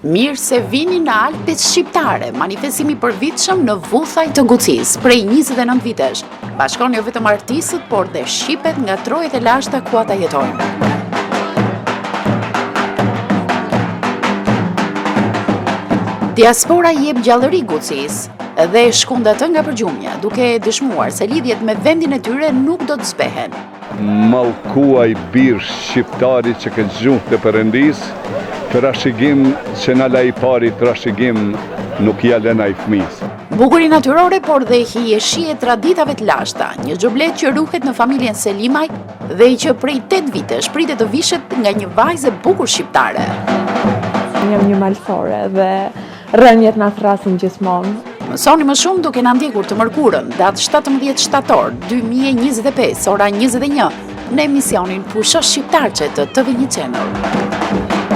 Mirë se vini në Alpet Shqiptare, manifestimi i përvitshëm në Vuthaj të Gucis, prej 29 vitesh. Bashkon jo vetëm artistët, por dhe shqipet nga trojet e lashta ku ata jetojnë. Diaspora i jep gjallëri Gucis dhe shkon atë nga përgjumja, duke dëshmuar se lidhjet me vendin e tyre nuk do të zbehen. Mallkuaj birë shqiptari që këtë gjuhë të Perëndis, trashëgim që në la i pari trashëgim nuk jalen ai fëmis. Bukuri natyrore, por dhe hijeshi e traditave të lashta, një xhoblet që ruhet në familjen Selimaj dhe që prej 8 vitesh pritet të vishet nga një vajzë bukur shqiptare. Jam një malsore dhe rënjet na thrasin gjithmonë. Mësoni më shumë duke na ndjekur të mërkurën, datë 17 shtator 2025, ora 21, në emisionin Pusho Shqiptarçe të TV1 Channel.